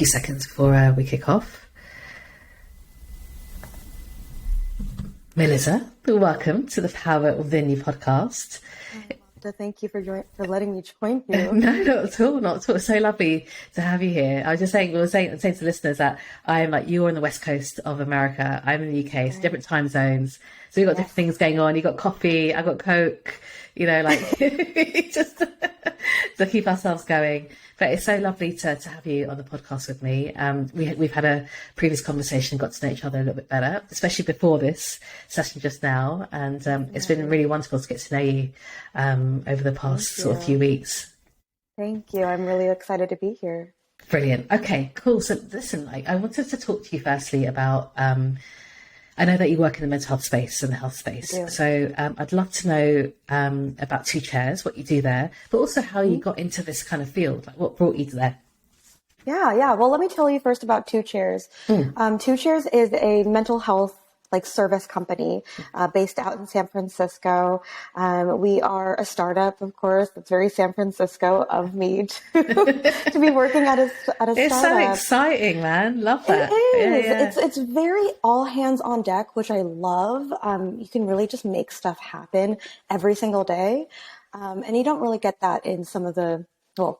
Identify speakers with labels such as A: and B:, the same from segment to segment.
A: Few seconds before we kick off. Meliza, welcome to the Power Within You podcast.
B: Mamta, thank you for letting me join you.
A: No, not at all, not at all. It's so lovely to have you here. I was just saying, saying to listeners that I'm like, you're on the west coast of America, I'm in the UK, so different time zones. So we've got different things going on. You've got coffee, I've got Coke, like just to keep ourselves going. But it's so lovely to have you on the podcast with me. We've had a previous conversation, got to know each other a little bit better, especially before this session just now. And it's been really wonderful to get to know you over the past sort of few weeks.
B: Thank you. I'm really excited to be here.
A: Brilliant. Okay, cool. So listen, I wanted to talk to you firstly about, I know that you work in the mental health space and the health space. So I'd love to know about Two Chairs, what you do there, but also how you got into this kind of field, like what brought you to there.
B: Yeah. Well, let me tell you first about Two Chairs. Two Chairs is a mental health service company based out in San Francisco. We are a startup, of course. It's very San Francisco of me to be working at a startup.
A: It's so exciting, man. Love that.
B: It is. It's very all hands on deck, which I love. You can really just make stuff happen every single day. And you don't really get that in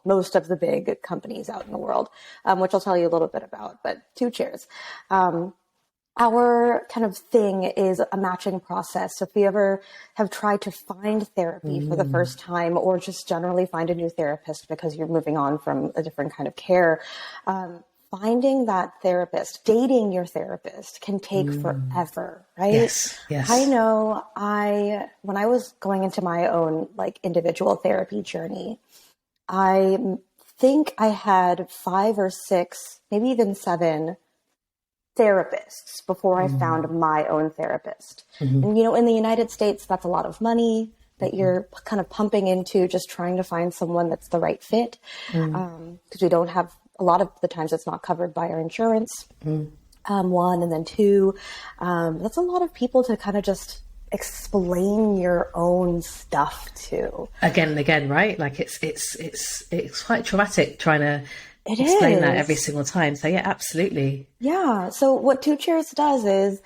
B: most of the big companies out in the world, which I'll tell you a little bit about. But Two Chairs. Our kind of thing is a matching process. So if you ever have tried to find therapy for the first time, or just generally find a new therapist because you're moving on from a different kind of care, finding that therapist, dating your therapist can take forever, right?
A: Yes.
B: I know when I was going into my own individual therapy journey, I think I had 5 or 6, maybe even 7 therapists before I found my own therapist. And, in the United States, that's a lot of money that you're kind of pumping into just trying to find someone that's the right fit. Because we don't have, a lot of the times it's not covered by our insurance. One, and then 2, that's a lot of people to kind of just explain your own stuff to.
A: Again and again, right? It's quite traumatic trying to
B: explain
A: that every single time. So yeah, absolutely.
B: Yeah. So what Two Chairs does is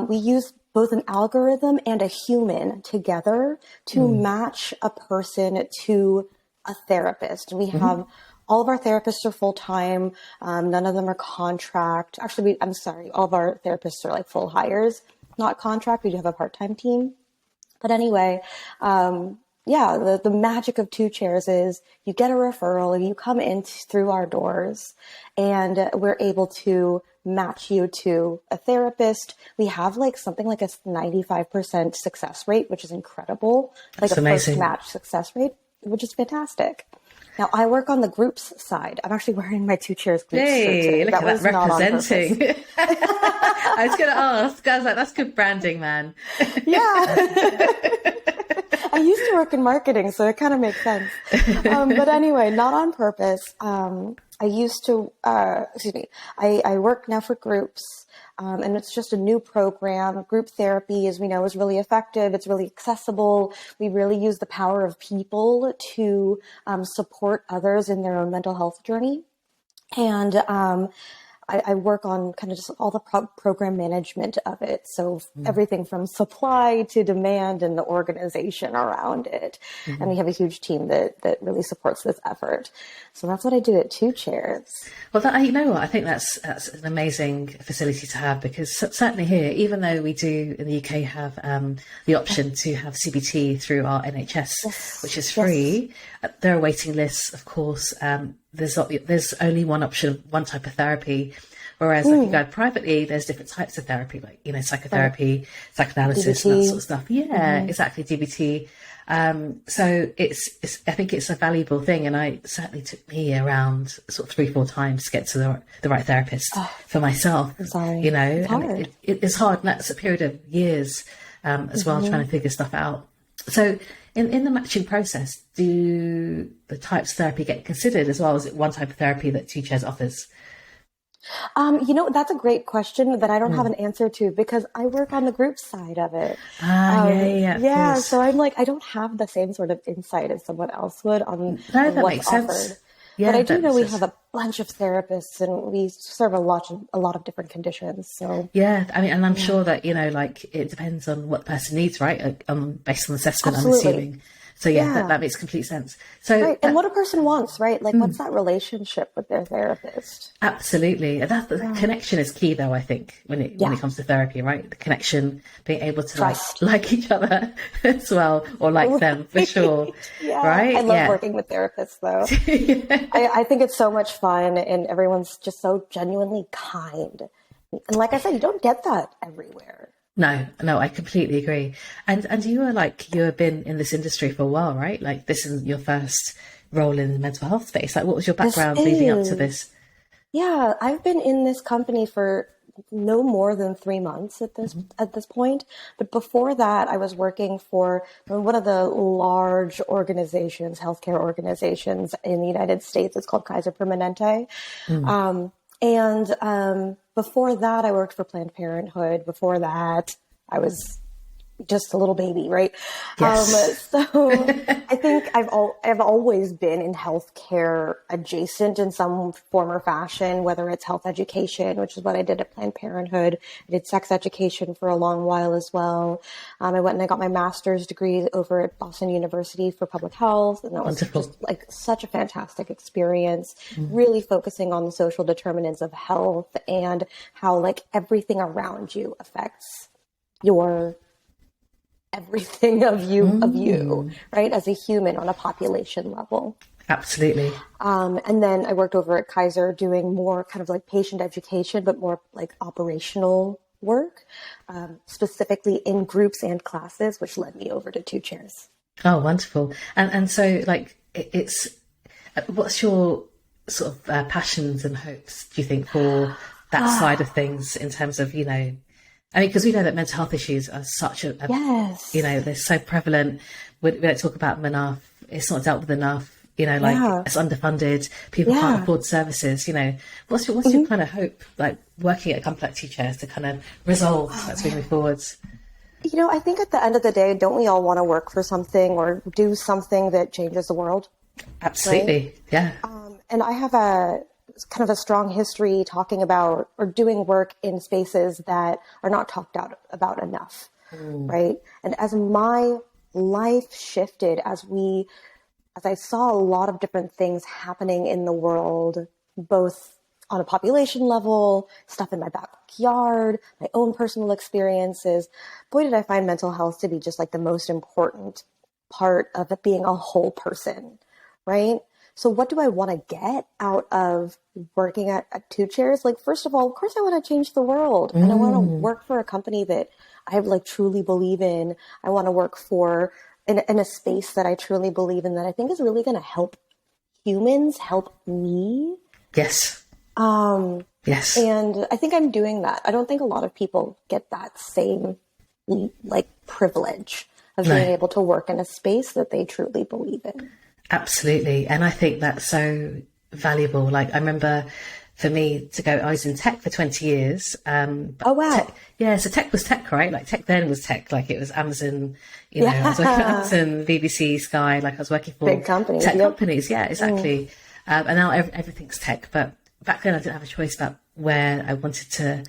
B: we use both an algorithm and a human together to match a person to a therapist. We have all of our therapists are full-time. None of them are contract. Actually, I'm sorry. All of our therapists are full hires, not contract. We do have a part-time team. But anyway, the magic of Two Chairs is you get a referral and you come in through our doors, and we're able to match you to a therapist. We have something like a 95% success rate, which is incredible.
A: That's
B: a
A: amazing.
B: post-match success rate, which is fantastic. Now, I work on the groups side. I'm actually wearing my Two Chairs groups shirt today.
A: Look at that representing. I was going to ask. I was like, that's good branding, man.
B: Yeah. I used to work in marketing, so it kind of makes sense. But anyway, not on purpose. I used to, I work now for groups, and it's just a new program. Group therapy, as we know, is really effective. It's really accessible. We really use the power of people to support others in their own mental health journey. And I work on kind of just all the program management of it. So everything from supply to demand and the organization around it. And we have a huge team that really supports this effort. So that's what I do at Two Chairs.
A: Well, you know what? I think that's an amazing facility to have, because certainly here, even though we do in the UK have the option to have CBT through our NHS, which is free, there are waiting lists, of course. There's only one option, one type of therapy. Whereas if you go privately, there's different types of therapy, like, psychotherapy, psychoanalysis, and that sort of stuff. Yeah, exactly. DBT. So I think it's a valuable thing. And it certainly took me around sort of 3-4 times to get to the right therapist for myself.
B: I'm sorry.
A: It's hard. It's hard. And that's a period of years, as well, trying to figure stuff out. So in the matching process, do the types of therapy get considered as well? Is it one type of therapy that Two Chairs offers?
B: That's a great question that I don't have an answer to, because I work on the group side of it.
A: Yeah.
B: So I'm I don't have the same sort of insight as someone else would on
A: that
B: what's
A: makes
B: offered.
A: sense.
B: But
A: Yeah,
B: I do know we
A: that's
B: have a bunch of therapists and we serve a lot of different conditions. So
A: yeah. I mean, and I'm
B: yeah,
A: sure that, like it depends on what the person needs, right? Based on assessment, I'm
B: absolutely.
A: assuming. So yeah,
B: Yeah.
A: that makes complete sense. So
B: Right. And what a person wants, right? Like, what's that relationship with their therapist?
A: absolutely, and that the
B: Yeah.
A: connection is key, though. I think when it
B: Yeah.
A: comes to therapy, right? The connection, being able to
B: Trust.
A: like each other as well, or like them for sure,
B: Right. Yeah. I
A: right?
B: love
A: Yeah.
B: working with therapists, though. I think it's so much fun and everyone's just so genuinely kind. And like I said, you don't get that everywhere.
A: No, no, I completely agree. And you have been in this industry for a while, right? Like this is your first role in the mental health space. Like, what was your
B: This
A: background leading up to
B: is,
A: this?
B: yeah, I've been in this company for no more than 3 months at this point. But before that, I was working for one of the large organizations, healthcare organizations in the United States. It's called Kaiser Permanente. And before that, I worked for Planned Parenthood. Before that, I was just a little baby, right?
A: Yes.
B: So I think I've always been in healthcare adjacent in some form or fashion, whether it's health education, which is what I did at Planned Parenthood. I did sex education for a long while as well. I went and I got my master's degree over at Boston University for public health, and that was
A: Wonderful.
B: just like such a fantastic experience. Really focusing on the social determinants of health and how like everything around you affects your everything of you, right? As a human on a population level.
A: Absolutely.
B: And then I worked over at Kaiser doing more kind of like patient education, but more like operational work, specifically in groups and classes, which led me over to Two Chairs.
A: Oh, wonderful. And so like it's what's your sort of passions and hopes, do you think, for that side of things in terms of, I mean, because we know that mental health issues are such
B: Yes.
A: they're so prevalent. We don't talk about them enough. It's not dealt with enough. Like
B: Yeah.
A: it's underfunded. People can't afford services. What's your kind of hope, like working at a company like Two Chairs to kind of resolve as we move forwards?
B: I think at the end of the day, don't we all want to work for something or do something that changes the world?
A: Absolutely.
B: Right?
A: Yeah.
B: And I have a kind of a strong history talking about or doing work in spaces that are not talked about enough, right? And as my life shifted, as I saw a lot of different things happening in the world, both on a population level, stuff in my backyard, my own personal experiences, boy, did I find mental health to be just like the most important part of it being a whole person, right? So what do I want to get out of working at Two Chairs? Like, first of all, of course, I want to change the world. And I want to work for a company that I like truly believe in. I want to work in a space that I truly believe in, that I think is really going to help humans, help me.
A: Yes. Yes.
B: And I think I'm doing that. I don't think a lot of people get that same like privilege of being able to work in a space that they truly believe in.
A: Absolutely. And I think that's so valuable. Like I remember for me to go, I was in tech for 20 years.
B: Oh, wow.
A: So tech was tech, right? Like tech then was tech. Like it was Amazon, I was working at Amazon, BBC, Sky, like I was working for
B: big companies.
A: Tech companies. Yeah, exactly. And now everything's tech. But back then I didn't have a choice about where I wanted to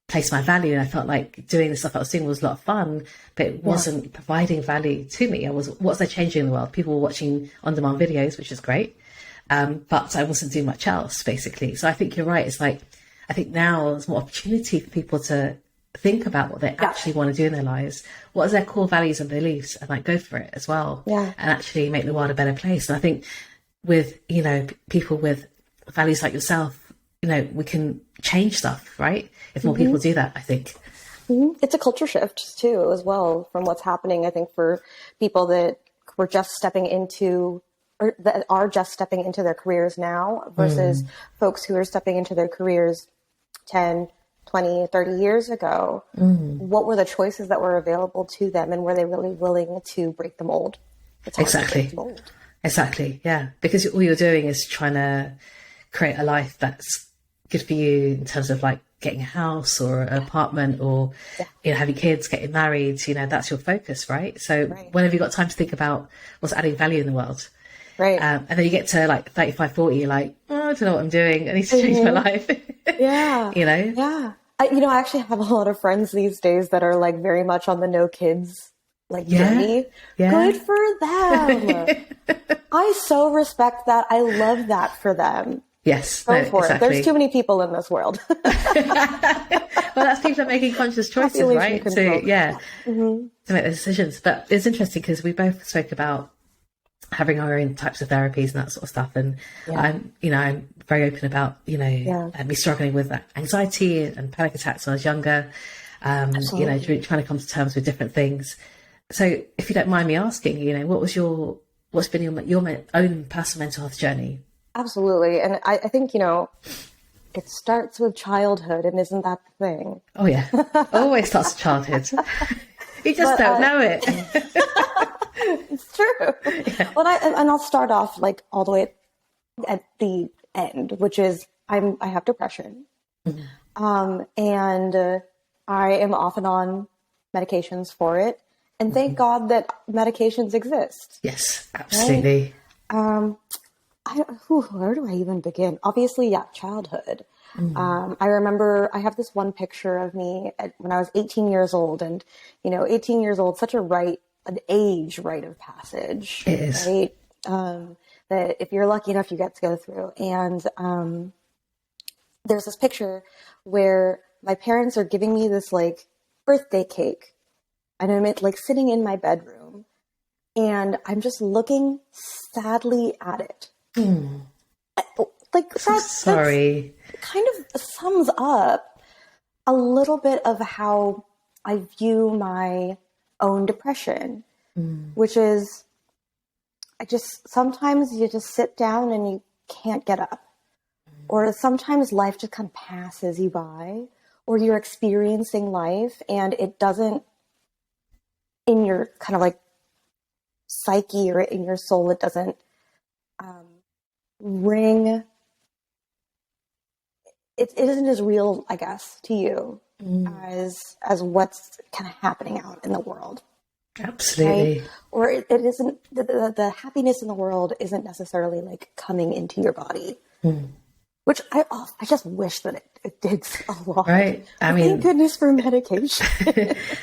A: place my value, and I felt like doing the stuff I was doing was a lot of fun, but it wasn't providing value to me. What's there changing in the world? People were watching on-demand videos, which is great, but I wasn't doing much else, basically. So I think you're right. It's like, I think now there's more opportunity for people to think about what they actually want to do in their lives. What are their core values and beliefs, and like go for it as well, and actually make the world a better place. And I think with, people with values like yourself, we can change stuff, right? If more people do that, I think.
B: It's a culture shift too, as well, from what's happening. I think for people that were just stepping into, or that are just stepping into their careers now versus folks who are stepping into their careers 10, 20, 30 years ago. What were the choices that were available to them, and were they really willing to break the mold?
A: Exactly. Exactly. Yeah. Because all you're doing is trying to create a life that's good for you in terms of like getting a house or an apartment, or having kids, getting married. That's your focus, right? So when have you got time to think about what's adding value in the world?
B: Right.
A: And then you get to like 35, 40, you're like, oh, I don't know what I'm doing. I need to change my life.
B: Yeah.
A: You know?
B: Yeah. I actually have a lot of friends these days that are like very much on the no kids like journey.
A: Yeah.
B: Good for them. I so respect that. I love that for them.
A: Yes.
B: Go
A: No,
B: for
A: exactly.
B: it. There's too many people in this world.
A: Well, that's people making conscious choices,
B: Population
A: right?
B: control.
A: To make those decisions. But it's interesting because we both spoke about having our own types of therapies and that sort of stuff. And I'm very open about, me struggling with anxiety and panic attacks when I was younger, trying to come to terms with different things. So if you don't mind me asking, what's been your own personal mental health journey?
B: Absolutely. And I think, it starts with childhood, and isn't that the thing?
A: Oh, yeah. Always starts with childhood. You just don't know it.
B: It's true. Yeah. Well, I'll start off like all the way at the end, which is I have depression. Mm-hmm. And I am off and on medications for it. And thank God that medications exist.
A: Yes, absolutely.
B: Right? Where do I even begin? Obviously, childhood. I remember I have this one picture of me when I was 18 years old, and 18 years old, such an age rite of passage.
A: It is.
B: Right? That if you're lucky enough, you get to go through. And there's this picture where my parents are giving me this like birthday cake, and I'm like sitting in my bedroom, and I'm just looking sadly at it. Like
A: sorry.
B: That kind of sums up a little bit of how I view my own depression, which is sometimes you just sit down and you can't get up, or sometimes life just kind of passes you by, or you're experiencing life and it doesn't, in your kind of like psyche or in your soul, it doesn't ring. It isn't as real, I guess, to you as what's kind of happening out in the world.
A: Absolutely.
B: Right? Or it isn't, the happiness in the world isn't necessarily like coming into your body, which I just wish that it did a lot.
A: Right. I mean,
B: thank goodness for medication.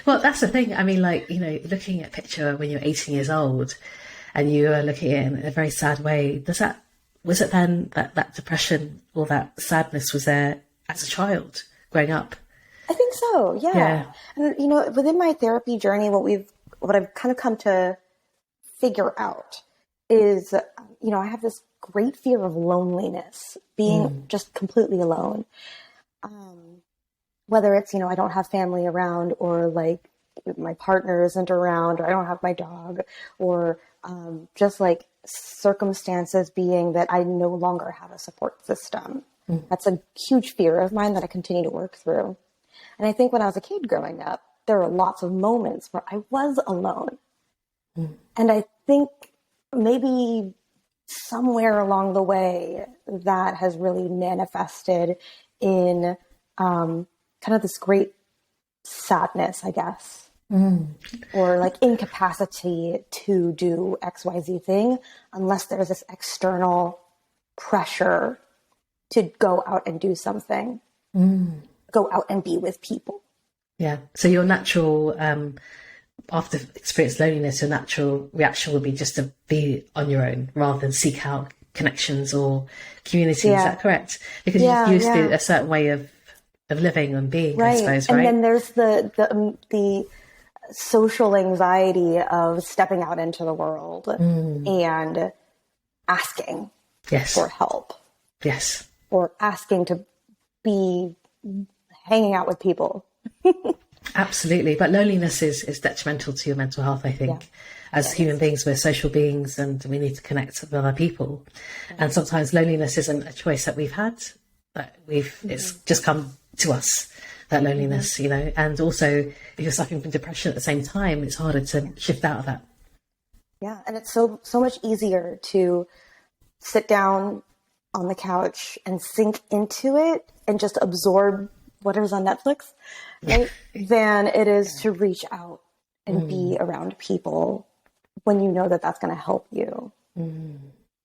A: Well, that's the thing. I mean, like, looking at a picture when you're 18 years old and you are looking at it in a very sad way, was it then that depression or that sadness was there as a child growing up?
B: I think so. Yeah. And, within my therapy journey, what I've kind of come to figure out is, I have this great fear of loneliness, being just completely alone. Whether it's, I don't have family around, or like my partner isn't around, or I don't have my dog, or just like circumstances being that I no longer have a support system. That's a huge fear of mine that I continue to work through. And I think when I was a kid growing up, there were lots of moments where I was alone. And I think maybe somewhere along the way that has really manifested in kind of this great sadness, I guess. Or like incapacity to do XYZ thing unless there's this external pressure to go out and do something, go out and be with people.
A: Yeah. So your natural, after experience loneliness, your natural reaction would be just to be on your own rather than seek out connections or community. Is that correct? Because you're used to a certain way of living and being, I suppose, right?
B: And then there's the social anxiety of stepping out into the world and asking for help.
A: Yes.
B: Or asking to be hanging out with people.
A: Absolutely. But loneliness is detrimental to your mental health, I think. As human beings, we're social beings and we need to connect with other people. And sometimes loneliness isn't a choice that we've had. It's just come to us, that loneliness, and also if you're suffering from depression at the same time, it's harder to shift out of that.
B: Yeah. And it's so much easier to sit down on the couch and sink into it and just absorb whatever's on Netflix, right? Than it is to reach out and be around people when you know that that's going to help you.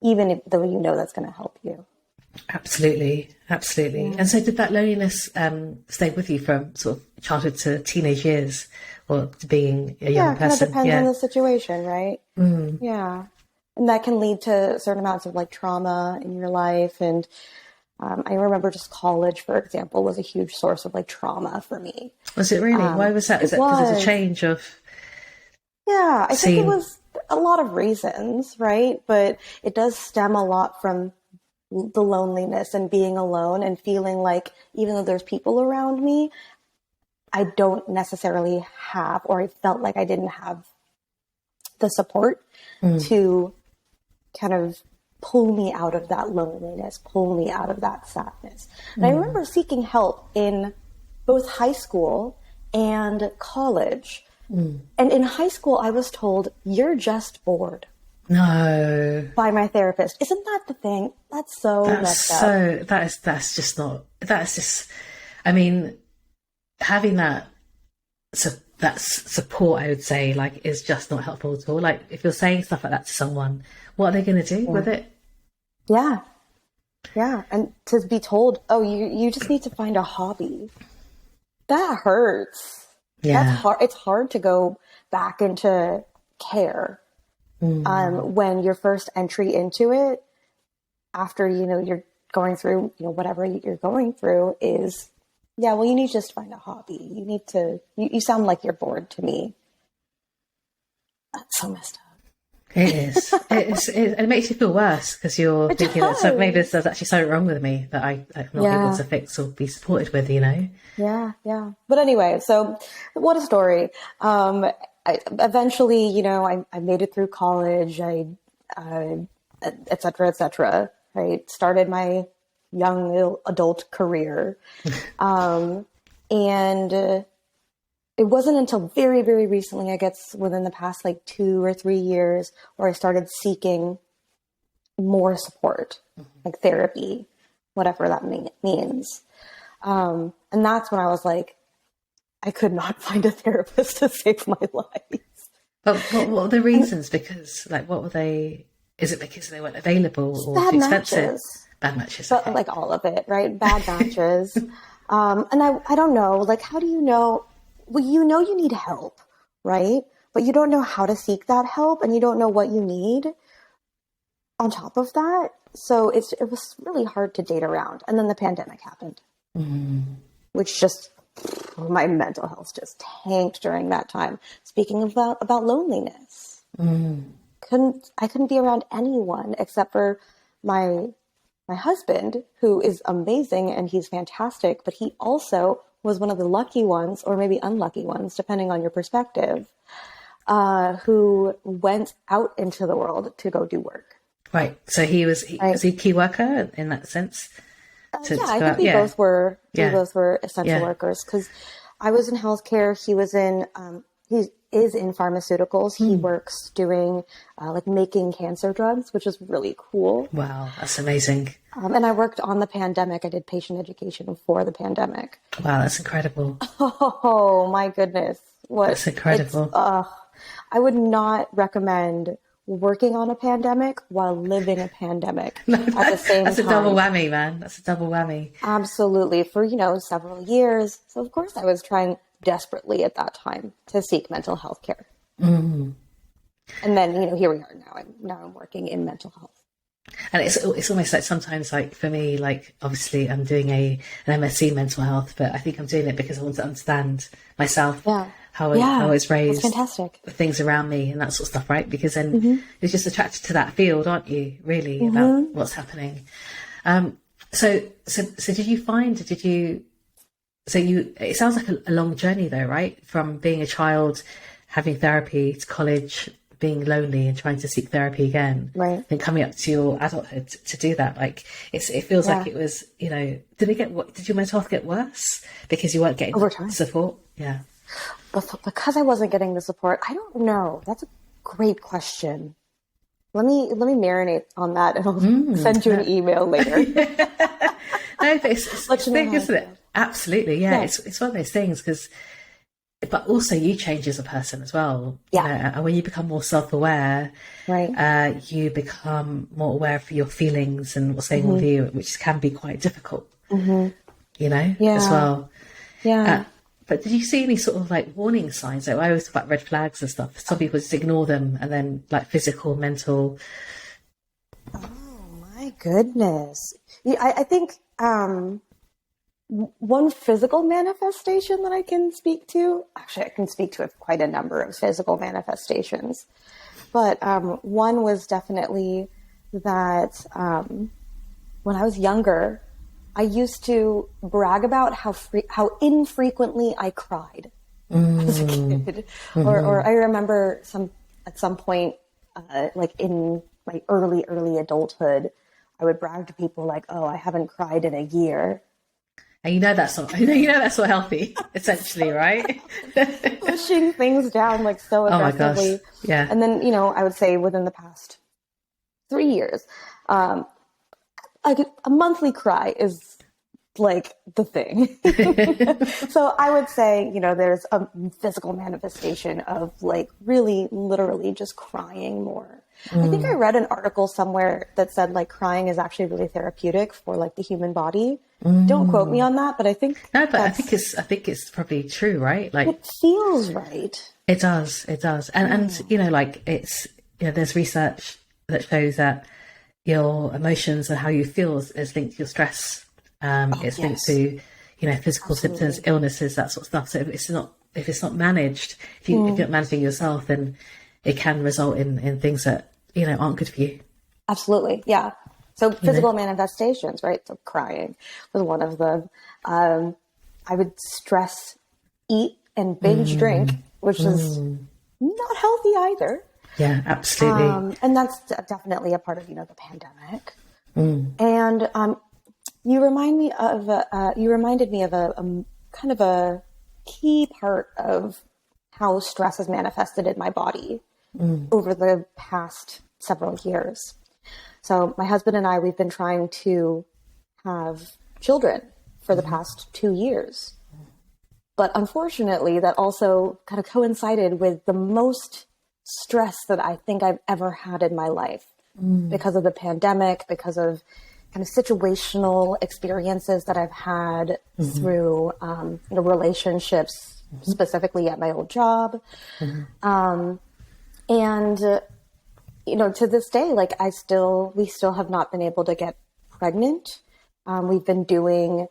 B: even though you know that's going to help you.
A: Absolutely. Yeah. And so did that loneliness stay with you from sort of childhood to teenage years, or to being a young person?
B: It kind of depends on the situation, right? Yeah. And that can lead to certain amounts of like trauma in your life. And I remember just college, for example, was a huge source of like trauma for me.
A: Was it really? Why was that? Is it because of the change of...
B: Yeah, I think it was a lot of reasons, right? But it does stem a lot from the loneliness and being alone and feeling like even though there's people around me, I don't necessarily have, or I felt like I didn't have the support to kind of pull me out of that loneliness, pull me out of that sadness. And I remember seeking help in both high school and college. And in high school, I was told, you're just bored.
A: No.
B: By my therapist. Isn't that the thing? That's so messed up.
A: That's just, I mean, having that support, I would say, like, is just not helpful at all. Like, if you're saying stuff like that to someone, what are they going to do with it?
B: Yeah. And to be told, oh, you just need to find a hobby. That hurts.
A: Yeah.
B: That's hard. It's hard to go back into care when your first entry into it, after, you're going through, whatever you're going through is, you need to just find a hobby. You need to, you sound like you're bored to me. That's so messed up.
A: It is. It makes you feel worse because you're thinking that maybe there's actually something wrong with me that I'm not able to fix or be supported with,
B: Yeah. But anyway, so what a story. I eventually, I made it through college. Et cetera. I started my young adult career. And it wasn't until very, very recently, I guess within the past like 2 or 3 years, where I started seeking more support, like therapy, whatever that means. And that's when I was like, I could not find a therapist to save my life.
A: But what were the reasons? Because, like, what were they? Is it because they weren't available or
B: bad
A: too expensive?
B: Matches.
A: Bad matches.
B: But
A: okay.
B: like all of it, right? Bad matches. And I don't know, like, how do you know? Well, you need help, right? But you don't know how to seek that help, and you don't know what you need on top of that. So it was really hard to date around. And then the pandemic happened, which just, my mental health just tanked during that time. Speaking about loneliness, I couldn't be around anyone except for my husband, who is amazing and he's fantastic, but he also was one of the lucky ones, or maybe unlucky ones, depending on your perspective, who went out into the world to go do work.
A: Right. So was he a key worker in that sense?
B: I think we both were. We both were essential workers, because I was in healthcare. He was in. He is in pharmaceuticals. He works doing like making cancer drugs, which is really cool.
A: Wow, that's amazing.
B: And I worked on the pandemic. I did patient education for the pandemic.
A: Wow, that's incredible.
B: Oh my goodness.
A: That's incredible.
B: I would not recommend working on a pandemic while living a pandemic at the same time.
A: That's a double whammy, man. That's a double whammy.
B: Absolutely. For, several years. So of course I was trying desperately at that time to seek mental health care. And then, here we are now. I'm working in mental health. And
A: it's almost like sometimes, like for me, like obviously I'm doing an MSc in mental health, but I think I'm doing it because I want to understand myself, how I was raised,
B: fantastic.
A: The things around me and that sort of stuff, right? Because then you're just attracted to that field, aren't you? Really, about what's happening. So did you find? It sounds like a long journey though, right? From being a child, having therapy, to college, being lonely and trying to seek therapy again,
B: right?
A: And coming up to your adulthood to do that. Like it feels like it was, did your mental health get worse because you weren't getting
B: over time
A: support? Yeah.
B: Because I wasn't getting the support, I don't know. That's a great question. Let me marinate on that, and I'll send you an email later.
A: No, but it's a thing, isn't it? Absolutely, yeah. It's one of those things, because but also you change as a person as well.
B: Yeah.
A: You know, and when you become more self-aware,
B: Right.
A: you become more aware of your feelings and what's going on with you, which can be quite difficult, you know, as
B: Yeah.
A: well.
B: Yeah.
A: But did you see any sort of like warning signs? Like I always talk about red flags and stuff. Some people just ignore them, and then like physical, mental.
B: My goodness. Yeah, I think one physical manifestation that I can speak to, actually, I can speak to quite a number of physical manifestations, but one was definitely that when I was younger, I used to brag about how infrequently I cried as a kid. Or I remember at some point, like in my early adulthood, I would brag to people like, "Oh, I haven't cried in a year."
A: And you know that's not, you know that's not healthy, essentially, right?
B: Pushing things down like so
A: Oh my gosh,
B: aggressively.
A: yeah.
B: And then, I would say within the past 3 years, um, a monthly cry is like the thing. So I would say, there's a physical manifestation of like really literally just crying more. I think I read an article somewhere that said like crying is actually really therapeutic for like the human body. Don't quote me on that, but I think
A: No, but I think it's probably true, right? Like
B: it feels right.
A: it does, and like it's there's research that shows that your emotions and how you feel is linked to your stress. It's linked to physical symptoms, illnesses, that sort of stuff. So if it's not managed, if you're not managing yourself, then it can result in things that aren't good for you.
B: Absolutely, yeah. So physical manifestations, right? So crying was one of them. I would stress eat and binge drink, which is not healthy either.
A: Yeah, absolutely.
B: And that's definitely a part of the pandemic. And you reminded me of a kind of a key part of how stress has manifested in my body over the past several years. So my husband and I, we've been trying to have children for the past 2 years. But unfortunately, that also kind of coincided with the most stress that I think I've ever had in my life because of the pandemic, because of kind of situational experiences that I've had through relationships, specifically at my old job. And to this day, like we still have not been able to get pregnant. We've been doing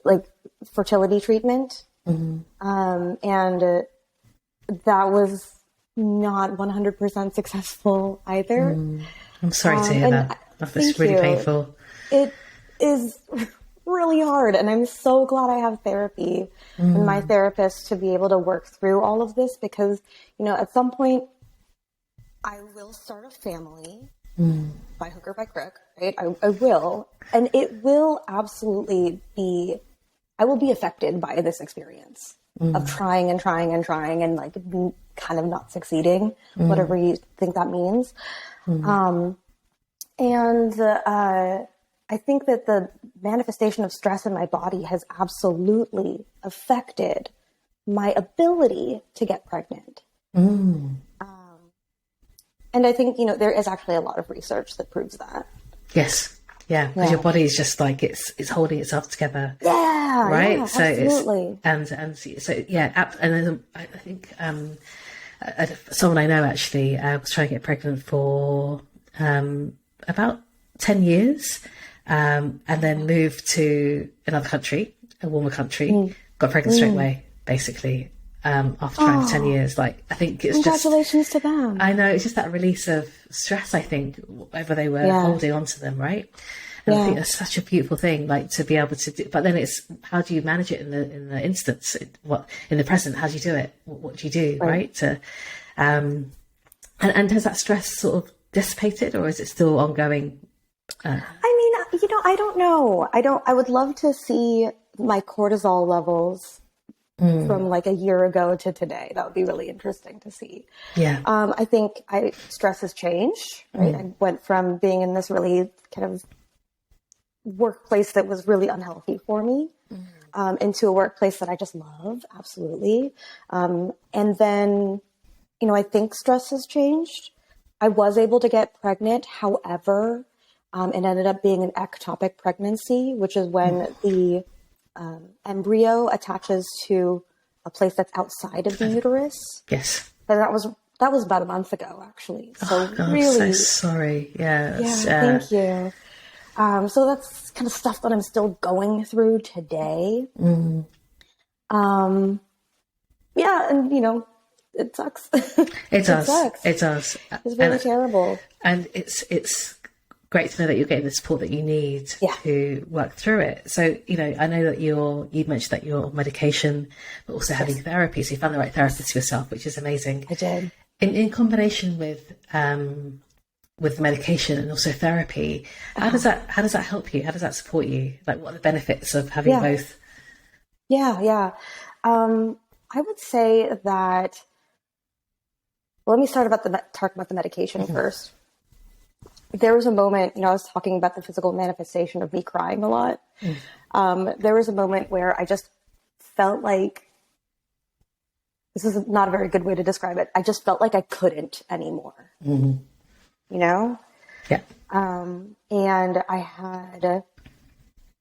B: like fertility treatment. And that was not 100% successful either.
A: I'm sorry to hear that. That's really painful.
B: It is really hard. And I'm so glad I have therapy and my therapist to be able to work through all of this because, at some point I will start a family by hook or by crook, right? I will. And it will absolutely I will be affected by this experience of trying and trying and trying and like kind of not succeeding, whatever you think that means. I think that the manifestation of stress in my body has absolutely affected my ability to get pregnant. And I think, there is actually a lot of research that proves that.
A: Yes. Yeah. Because your body is just like, it's holding itself together.
B: Yeah.
A: Right.
B: Yeah,
A: so
B: absolutely.
A: And then I think, someone I know actually was trying to get pregnant for about 10 years and then moved to another country, a warmer country, got pregnant straight away, basically, after trying for 10 years. Like, I think it's
B: congratulations to them.
A: I know, it's just that release of stress, I think, whatever they were holding on to them, right? And I think that's such a beautiful thing, like to be able to do, but then it's, how do you manage it in the instance? In the present, how do you do it? What do you do, right? And has that stress sort of dissipated or is it still ongoing?
B: I mean, I don't know. I would love to see my cortisol levels from like a year ago to today. That would be really interesting to see.
A: Yeah.
B: I think stress has changed, right? I went from being in this really kind of workplace that was really unhealthy for me into a workplace that I just love. Absolutely. And then, I think stress has changed. I was able to get pregnant. However, it ended up being an ectopic pregnancy, which is when the embryo attaches to a place that's outside of the uterus.
A: Yes.
B: And that was about a month ago, actually. So
A: oh God,
B: really,
A: so sorry. Yeah.
B: Thank you. So that's kind of stuff that I'm still going through today. Yeah, and it sucks.
A: It does.
B: Sucks.
A: It does.
B: It's really terrible.
A: And it's great to know that you're getting the support that you need to work through it. So, I know that you mentioned that you're on medication, but also having therapy. So you found the right therapist for yourself, which is amazing.
B: I did.
A: In combination with medication and also therapy, how does that help you? How does that support you? Like, what are the benefits of having both?
B: Yeah. I would say that. Well, let me talk about the medication first. There was a moment, I was talking about the physical manifestation of me crying a lot. There was a moment where I just felt like, this is not a very good way to describe it. I just felt like I couldn't anymore. Yeah. And I had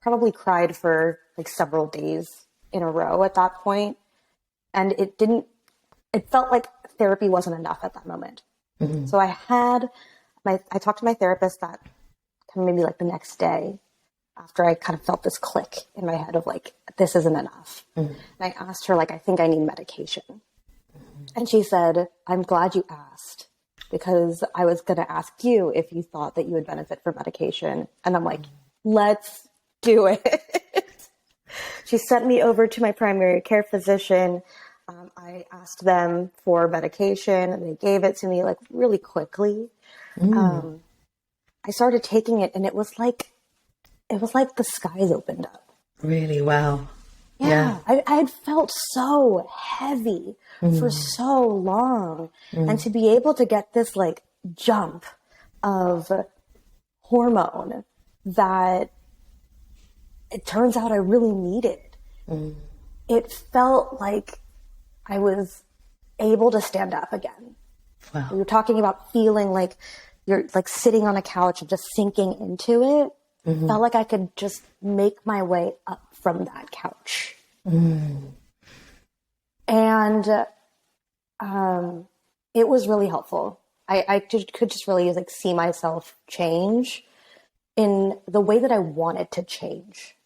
B: probably cried for like several days in a row at that point. And it felt like therapy wasn't enough at that moment. So I talked to my therapist that kind of maybe like the next day after I kind of felt this click in my head of like, this isn't enough. And I asked her, like, I think I need medication. And she said, I'm glad you asked, because I was going to ask you if you thought that you would benefit from medication. And I'm like, let's do it. She sent me over to my primary care physician. I asked them for medication and they gave it to me like really quickly. I started taking it and it was like the skies opened up.
A: Really? Wow.
B: Yeah. I had felt so heavy for so long. And to be able to get this like jump of hormone that it turns out I really needed. It felt like I was able to stand up again.
A: Wow.
B: We were talking about feeling like you're like sitting on a couch and just sinking into it. Felt like I could just make my way up from that couch. And it was really helpful. I could just really like see myself change in the way that I wanted to change.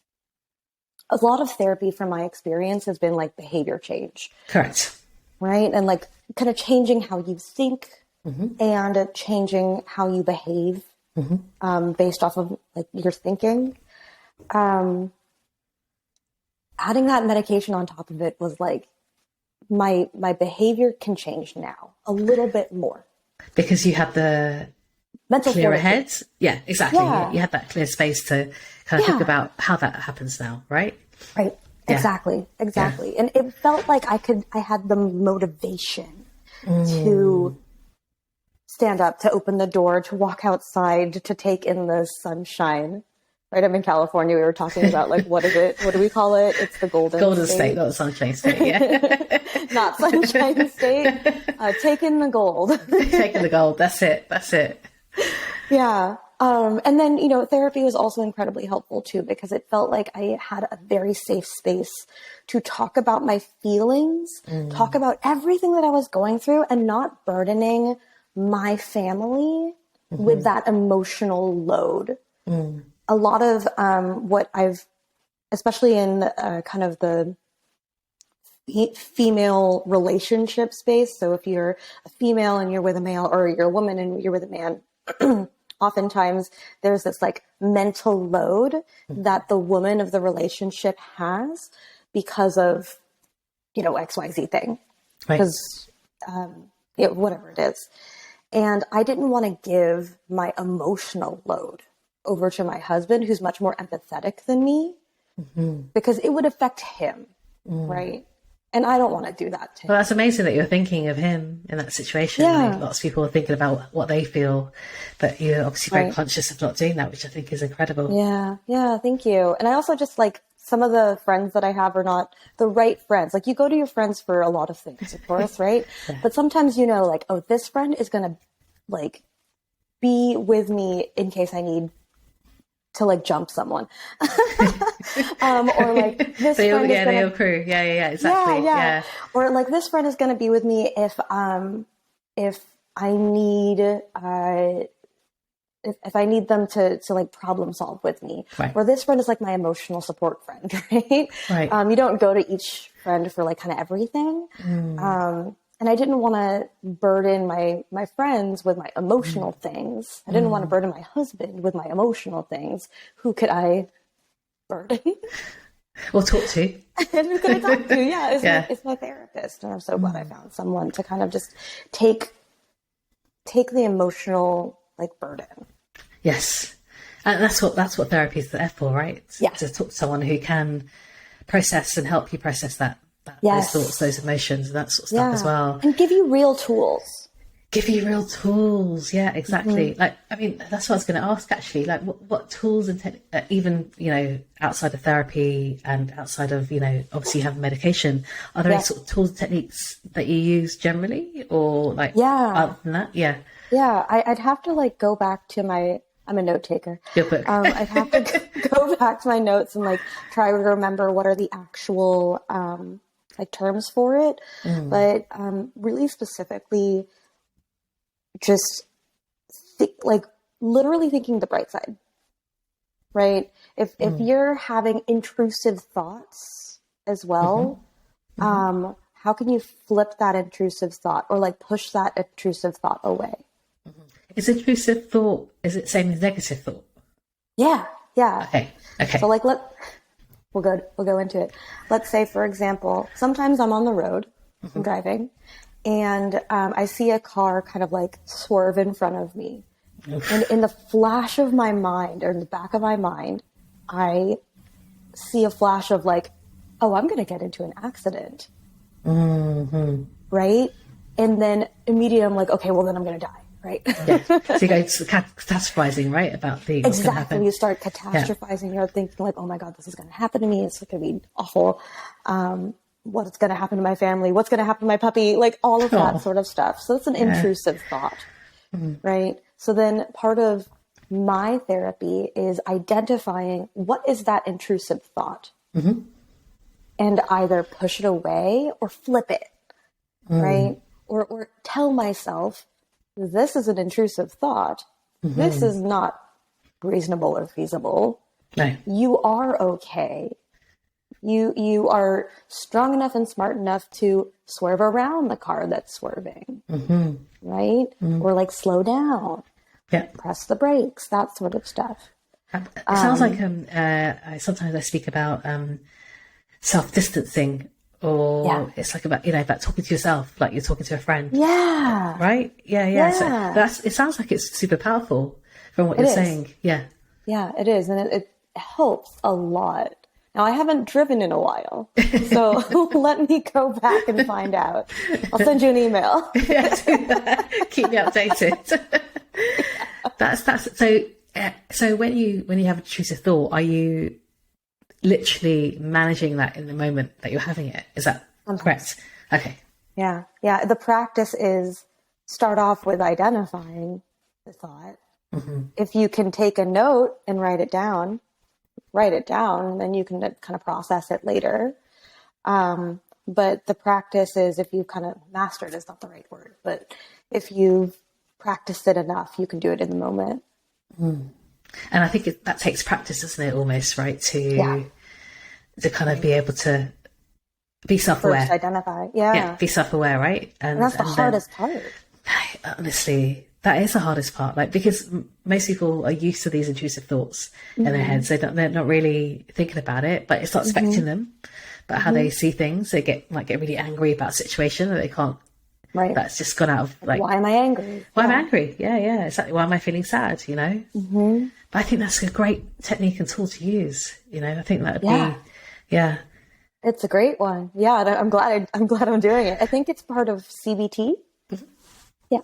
B: A lot of therapy from my experience has been like behavior change.
A: Correct.
B: Right? And like kind of changing how you think and changing how you behave based off of like your thinking. Adding that medication on top of it was like, my behavior can change now a little bit more.
A: Because you had the
B: mental
A: clearer
B: fortitude.
A: head. Yeah, exactly.
B: Yeah.
A: You had that clear space to kind of think about how that happens now, right?
B: Right.
A: Yeah.
B: Exactly. Yeah. And it felt like I had the motivation to stand up, to open the door, to walk outside, to take in the sunshine. Right. I'm in California. We were talking about like, what is it? What do we call it? It's the Golden
A: State, not the Sunshine State. Yeah.
B: Not Sunshine State. Taking the gold.
A: Taking the gold. That's it.
B: Yeah. And then, therapy was also incredibly helpful too, because it felt like I had a very safe space to talk about my feelings, talk about everything that I was going through and not burdening my family with that emotional load. A lot of what I've, especially in kind of the female relationship space. So if you're a female and you're with a male, or you're a woman and you're with a man, oftentimes there's this like mental load that the woman of the relationship has because of, XYZ thing.
A: Right.
B: Because, whatever it is. And I didn't want to give my emotional load over to my husband, who's much more empathetic than me, because it would affect him. Right. And I don't want to do that to him.
A: Well, that's amazing that you're thinking of him in that situation.
B: Yeah.
A: Like, lots of people are thinking about what they feel, but you're obviously very conscious of not doing that, which I think is incredible.
B: Yeah. Thank you. And I also just like, some of the friends that I have are not the right friends. Like, you go to your friends for a lot of things, of course, right?
A: Yeah.
B: But sometimes, you know, like, oh, this friend is going to like be with me in case I need to like jump someone. Or like this friend is
A: they accrue. Yeah, exactly. Yeah.
B: Or like this friend is going to be with me if I need if I need them to like problem solve with me.
A: Right.
B: Or this friend is like my emotional support friend, right?
A: Right.
B: You don't go to each friend for like kind of everything. And I didn't want to burden my friends with my emotional things. I didn't want to burden my husband with my emotional things. Who could I burden?
A: Or talk to.
B: And who could I talk to? Yeah, it's my therapist. And I'm so glad I found someone to kind of just take the emotional like burden.
A: Yes. And that's what therapy is there for, right?
B: Yeah.
A: To talk to someone who can process and help you process those thoughts, those emotions, and that sort of stuff as well.
B: And give you real tools.
A: Give you real tools. Yeah, exactly. Like, I mean, that's what I was going to ask actually. Like, what tools and even, you know, outside of therapy and outside of, you know, obviously you have medication, are there any sort of tools and techniques that you use generally, or like other than that? Yeah.
B: Yeah, I'd have to like go back to I'm a note taker.
A: Your book.
B: I'd have to go back to my notes and like try to remember what are the actual like terms for it. But really specifically, just like literally thinking the bright side, right? If you're having intrusive thoughts as well, how can you flip that intrusive thought or like push that intrusive thought away?
A: Is intrusive thought, is it same as negative thought?
B: Yeah.
A: Okay.
B: So like we'll go into it. Let's say, for example, sometimes I'm on the road, I'm driving, and I see a car kind of like swerve in front of me. And in the flash of my mind, or in the back of my mind, I see a flash of like, oh, I'm going to get into an accident. Right? And then immediately I'm like, okay, well then I'm going to die. Right.
A: Yeah. So you go catastrophizing, right? About the what's going to happen.
B: You start catastrophizing. You're thinking like, oh my God, this is going to happen to me. It's going to be awful. What's going to happen to my family? What's going to happen to my puppy? Like all of that sort of stuff. So it's an intrusive thought, right? So then part of my therapy is identifying what is that intrusive thought, and either push it away or flip it, right? Or tell myself, this is an intrusive thought. This is not reasonable or feasible.
A: No.
B: You are okay. You are strong enough and smart enough to swerve around the car that's swerving, right? Or like slow down, press the brakes, that sort of stuff.
A: It sounds like sometimes I speak about self-distancing. Or it's like about talking to yourself, like you're talking to a friend. Yeah. Right? Yeah. So it sounds like it's super powerful from what you're saying. Yeah.
B: Yeah, it is. And it helps a lot. Now, I haven't driven in a while, so let me go back and find out. I'll send you an email.
A: Yeah, do that. Keep me updated. That's so when you have a intrusive thought, are you literally managing that in the moment that you're having it? Is that correct? Okay.
B: Yeah. The practice is start off with identifying the thought. If you can take a note and write it down, then you can kind of process it later. But the practice is, if you kind of mastered is not the right word, but if you've practiced it enough, you can do it in the moment.
A: And I think that takes practice, doesn't it? Almost, right? To kind of be able to be self-aware.
B: First identify.
A: Be self-aware, right?
B: And that's the hardest part.
A: Honestly, that is the hardest part. Like, because most people are used to these intrusive thoughts in their heads. They're not really thinking about it, but it's not affecting them. But how they see things, they get really angry about a situation that they can't.
B: Right.
A: That's just gone out of like.
B: Why am I angry?
A: Why am I angry? Yeah. Exactly. Why am I feeling sad? You know. But I think that's a great technique and tool to use. You know, I think that would be. Yeah.
B: It's a great one. Yeah, I'm glad I'm doing it. I think it's part of CBT. Yeah.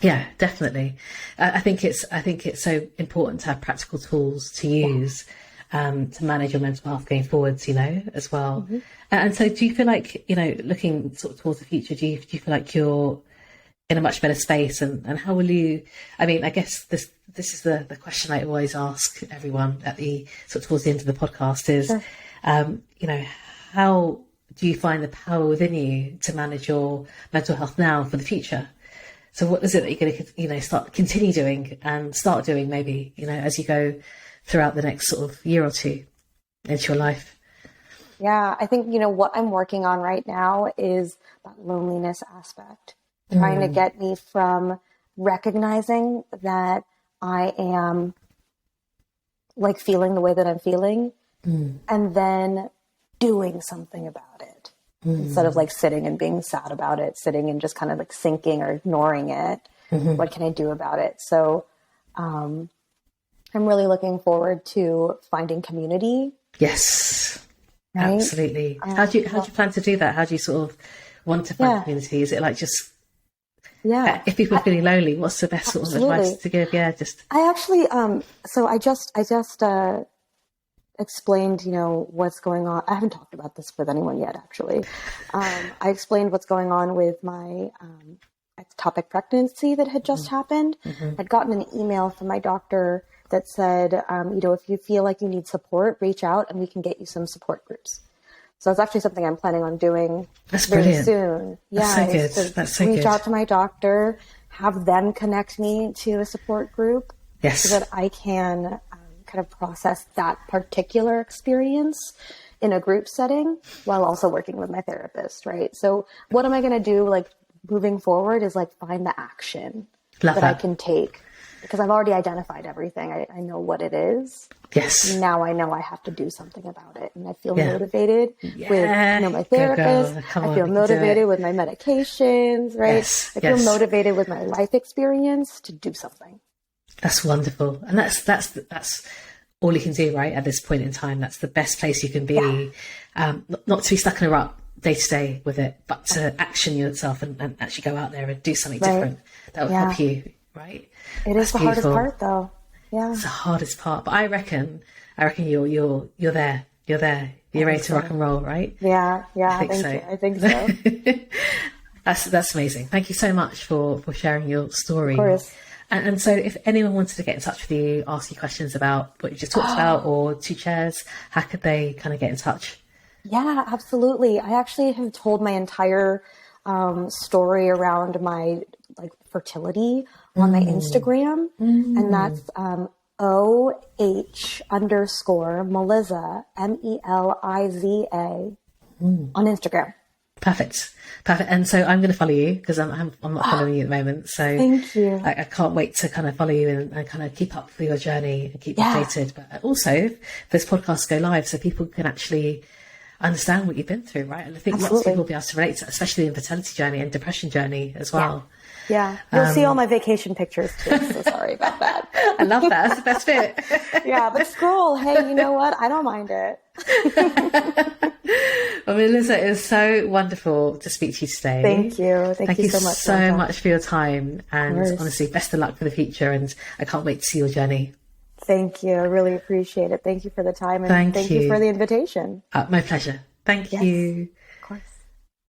A: Yeah, definitely. I think it's so important to have practical tools to use. to manage your mental health going forwards, as well. And so do you feel like, looking sort of towards the future, do you feel like you're in a much better space, and how will you, I guess this is the question I always ask everyone at the sort of towards the end of the podcast is,
B: Sure.
A: How do you find the power within you to manage your mental health now for the future? So what is it that you're going to, continue doing and start doing maybe, as you go throughout the next sort of year or two into your life?
B: Yeah, I think, what I'm working on right now is that loneliness aspect, trying to get me from recognizing that I am like feeling the way that I'm feeling and then doing something about it instead of like sitting and being sad about it, sitting and just kind of like sinking or ignoring it. What can I do about it? So I'm really looking forward to finding community.
A: Yes,
B: right?
A: Absolutely. How do you plan to do that? How do you sort of want to find community? Is it like just, if people are feeling lonely, what's the best sort of advice to give? Yeah, just.
B: I actually, so I just explained, what's going on. I haven't talked about this with anyone yet, actually. I explained what's going on with my ectopic pregnancy that had just happened. I'd gotten an email from my doctor that said, if you feel like you need support, reach out and we can get you some support groups. So it's actually something I'm planning on doing very soon.
A: That's so good. That's so good.
B: Reach out to my doctor, have them connect me to a support group so that I can kind of process that particular experience in a group setting while also working with my therapist, right? So what am I going to do, like, moving forward is, like, find the action that I can take. Because I've already identified everything. I know what it is.
A: Yes.
B: Now I know I have to do something about it. And I feel motivated with my therapist. I feel motivated with my medications, right? I feel motivated with my life experience to do something.
A: That's wonderful. And that's all you can do, right? At this point in time, that's the best place you can be. Not to be stuck in a rut day to day with it, but to action yourself and actually go out there and do something different that will help you, right?
B: It is the hardest part, though. Yeah,
A: it's the hardest part. But I reckon you're there. You're there. You're ready to rock and roll, right?
B: Yeah. I think so.
A: That's amazing. Thank you so much for sharing your story.
B: Of course.
A: And so if anyone wanted to get in touch with you, ask you questions about what you just talked about or Two Chairs, how could they kind of get in touch?
B: Yeah, absolutely. I actually have told my entire story around my fertility on my Instagram, and that's OH_Meliza, MELIZA on Instagram.
A: Perfect. And so I'm going to follow you because I'm not following you at the moment. So
B: thank you.
A: I can't wait to kind of follow you and kind of keep up with your journey and keep updated. But also, this podcast go live so people can actually understand what you've been through, right? And I think lots of people will be able to relate to that, especially in fertility journey and depression journey as well.
B: Yeah. You'll see all my vacation pictures too, so sorry about that.
A: I love that. That's the best bit.
B: Yeah, but scroll. Hey, you know what? I don't mind it.
A: Well, Meliza, it was so wonderful to speak to you today.
B: Thank you. Thank you so much.
A: So much for your time. And honestly, best of luck for the future. And I can't wait to see your journey.
B: Thank you. I really appreciate it. Thank you for the time. And thank you for the invitation.
A: My pleasure. Thank you.